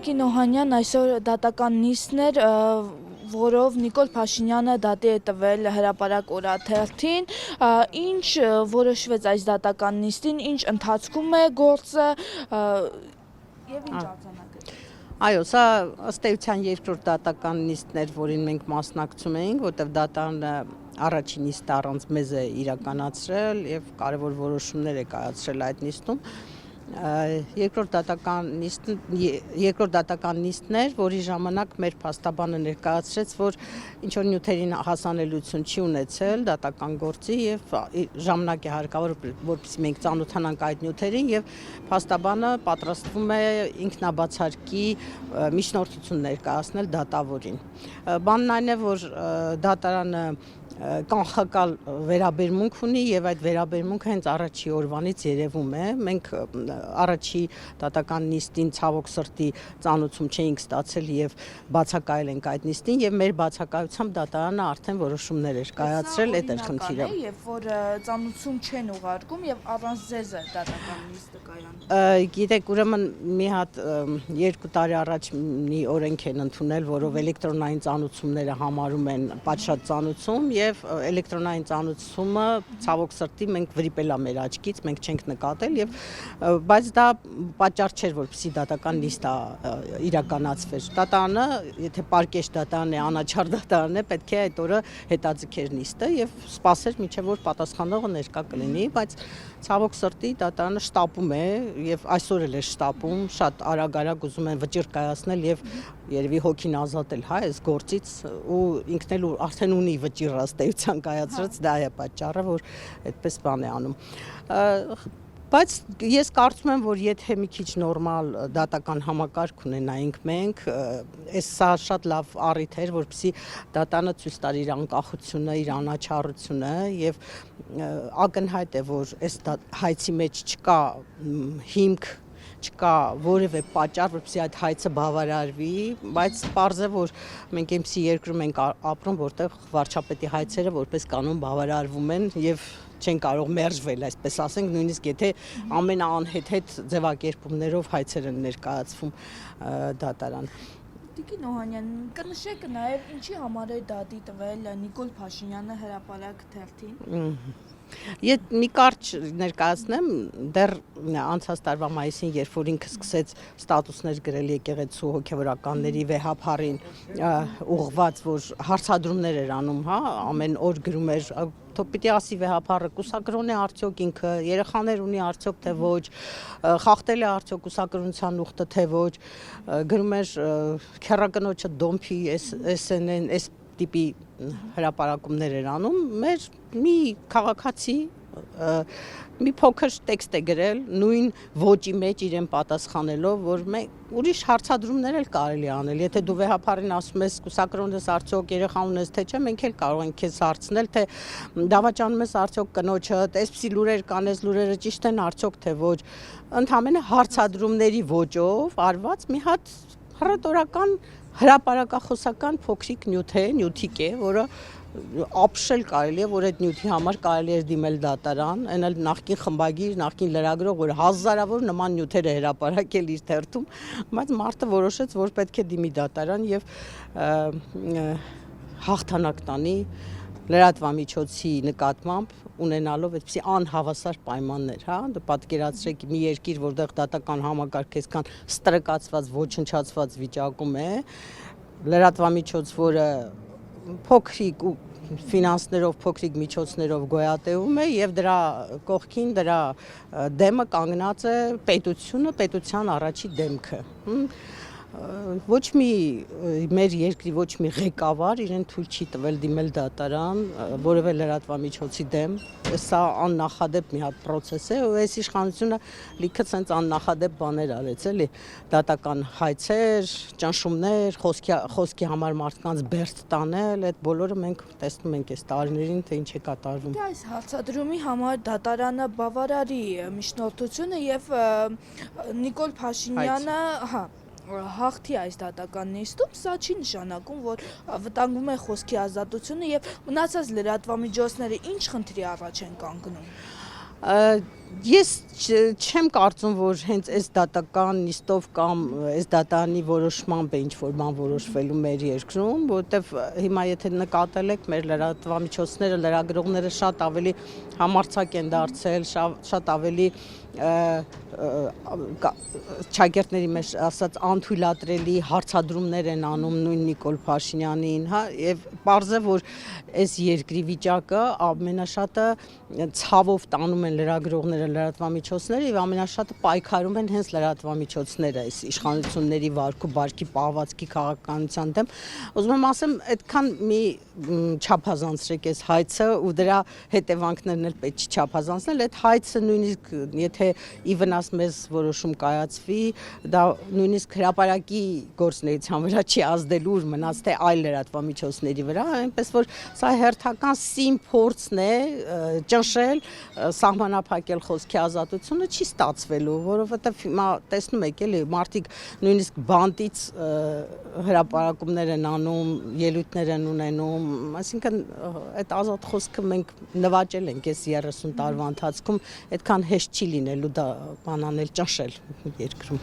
Տիկին Օհանյան այսօր դատական նիստն էր, որով Նիկոլ Փաշինյանը դատի է տվել հրապարակ օրաթերթին, ինչ որոշվեց այս դատական նիստին, ինչ ընթացքում է գործը եւ ինչ արձանագրվեց։ Այո, սա ըստ էության երկրորդ դատական նիստն էր, որին մենք մասնակցում էինք, որտեղ դատարանը առաջին նիստը առանց մեզ է իրականացրել եւ կարեւոր որոշումներ է կայացրել այդ նիստում։ Երկրորդ դատական նիստն էր, որի ժամանակ մեր փաստաբանը ներկայացրեց, որ ինչ որ նյութերին հասանելիություն չի ունեցել դատական գործի եւ ժամանակ է հարկավոր, որպեսզի մենք ծանոթանանք այդ նյութերին եւ փաստաբանը պատրաստվում է ինքնաբացարկի միջնորդություն ներկայացնել դատավորին։ Բանն այն է, որ դատարանը կանխակալ վերաբերմունք ունի եւ այդ վերաբերմունքը հենց առաջի օրվանից երևում է։ Մենք առաջի դատական նիստին ցավոք սրտի ծանոթում չէինք ստացել եւ բացակայել ենք այդ նիստին եւ մեր բացակայությամբ դատարանը արդեն որոշումներ էր կայացրել այդ խնդիրը։ Երբ որ ծանոթում չեն ուղարկում եւ առանց ձեզ է դատական նիստը կայանում։ Գիտեք, ուրեմն մի հատ 2 տարի առաջ մի օրենք են ընդունել, որով էլեկտրոնային ծանոթումները համարում են պատշաճ ծանոթում եւ էլեկտրոնային ծանոթումը ցավոք սրտի մենք վրիպել է մեր աչքից, մենք չենք նկատել եւ բայց դա պատճառ չէր, որպեսզի դատական նիստը իրականացվեր։ Դատարանը, եթե պարկեշտ դատարան է, անաչառ դատարան է, պետք է այդ օրը հետաձգեր նիստը եւ սպասեր մինչեւ որ պատասխանողը ներկա կլինի, բայց ցավոք սրտի դատարանը շտապում է եւ այսօր էլ է շտապում, շատ արագ ուզում են վճիռ կայացնել եւ երևի հոգին ազատել, հա, այս գործից ու ինքն էլ արդեն ունի վճիռ ըստ էության կայացրած, դա է պատճառը, որ այդպես բան է անում։ Բայց ես կարծում եմ, որ եթե մի քիչ նորմալ դատական համակարգ ունենայինք մենք, սա շատ լավ առիթ էր, որպեսզի դատարանը ցույց տար իր անկախությունը, իր անաչառությունը եւ ակնհայտ է, որ այս հայցի մեջ չկա հիմք, չկա որևէ պատճառ, որպեսզի այդ հայցը բավարարվի, բայց պարզ է, որ մենք այնպիսի երկրում ենք ապրում, որտեղ վարչապետի հայցերը որպես կանոն բավարարվում են եւ չեն կարող մերժվել, այսպես ասենք, նույնիսկ եթե ամենաանհեթեթ ձևակերպումներով հայցեր են ներկայացվում դատարան։ Տիկին Օհանյան, կնշեք նաև ինչի համար է դատի տվել Նիկոլ Փաշինյանը հրապարակ թերթին։ Ես մի կարճ ներկայացնեմ, դեռ անցած տարվա մայիսին, երբ որ ինքը սկսեց ստատուսներ գրել եկեղեցու հոգևորականների վեհափառին ուղղված, որ հարցադրումներ էր անում, հա, ամեն օր գրում էր, պիտի ասի վեհափառը կուսակրոն է արդյոք ինքը, երեխաներ ունի արդյոք թե ոչ, խախտել է արդյոք կուսակրոնության ուխտը թե ոչ, գրում էր քեռակնոջը դոմփի SNN այս տիպի հրապարակումներ էր անում, մեր մի քաղաքացի մի փոքր տեքստ է գրել նույն ոճի մեջ իրեն պատասխանելով, որ ուրիշ հարցադրումներ էլ կարելի անել, եթե դու վեհափառին ասում ես կուսակրոն ես արդյոք երեխա ունես թե չէ, մենք էլ կարող ենք քեզ հարցնել, թե դավաճանում ես արդյոք կնոջդ, այսպիսի լուրեր կան, այս լուրերը ճիշտ են արդյոք թե ոչ, ընդհանրապես հարցադրումների ոճով արված մի հատ հռետորական հրապարակախոսական փոքրիկ նյութիկ է, որը ապշել կարելի է, որ այդ նյութի համար կարելի է դիմել դատարան, այն էլ նախկին խմբագիր, նախկին լրագրող, որ հազարավոր նման նյութեր է հրապարակել իր թերթում, բայց մարդը որոշեց, որ պետք է դիմի դատարան եւ հաղթանակ տանի լրատվամիջոցի նկատմամբ ունենալով այդպիսի անհավասար պայմաններ, հա, դու պատկերացրեք մի երկիր, որտեղ դատական համակարգ այսքան ստրկացված, ոչնչացված վիճակում է, լրատվամիջոց, որը փոքրիկ ու ֆինանսներով, փոքրիկ միջոցներով գոյատևում է եւ դրա կողքին դրա դեմը կանգնած է պետությունը, պետության առաջի դեմքը։ Ոչ մի մեր երկրի ոչ մի ղեկավար իրեն թույլ չի տվել դիմել դատարան որևէ լրատվամիջոցի դեմ, սա աննախադեպ մի հատ process է, ու այս իշխանությունը լիքը ցենց աննախադեպ բաներ արեց, էլի, դատական հայցեր, ճնշումներ, խոսքի համար մարդկանց բերդ տանել, այդ բոլորը մենք տեսնում ենք այս տարիներին, թե ինչ է կատարվում։ Այս հարցադրումի համար դատարանը բավարարի միջնորդությունը եւ Նիկոլ Փաշինյանը, հա, հաղթի այս դատական նիստում, սա չի նշանակում, որ վտանգվում է խոսքի ազատությունը եւ մնացած լրատվամիջոցները ինչ խնդրի առաջ են կանգնում։ Ես չեմ կարծում, որ հենց այս դատական նիստով կամ այս դատանի որոշմամբ է ինչ-որ բան որոշվելու մեր երկրում, որովհետև հիմա եթե նկատել եք մեր լրատվամիջոցները, լրագրողները շատ ավելի համարձակ են դարձել, շատ ավելի ճակերտների մեջ ասած անթույլատրելի հարցադրումներ են անում նույն Նիկոլ Փաշինյանին, հա, եւ պարզ է, որ այս երկրի վիճակը ամենաշատը ցավով տանում են լրագրողները, լրատվամիջոցները եւ ամենաշատը պայքարում են հենց լրատվամիջոցները այս իշխանությունների վարքու բարքի պահվածքի քաղաքականության դեմ։ Ուզում եմ ասեմ, այդքան մի չափազանցրեք այս հայցը ու դրա հետևանքներն էլ պետք չի չափազանցնել, այդ հայցը նույնիսկ եթե ի վնաս մեզ որոշում կայացվի, դա նույնիսկ հրապարակի գործունեության վրա չի ազդելու, ուր մնաց թե այլ լրատվամիջոցների վրա, այնպես որ սա հերթական սիմ փորձն է ճնշել, սահմանափակել խոսքի ազատությունը չի ստացվելու, որովհետև հիմա տեսնում եք էլի մարդիկ նույնիսկ բանտից հրապարակումներ են անում, ելույթներ են ունենում, այսինքն այդ ազատ խոսքը մենք նվաճել ենք այս 30 տարվա ընթացքում, այդքան հեշտ չի լինելու դա բան անել, ճնշել երկրում։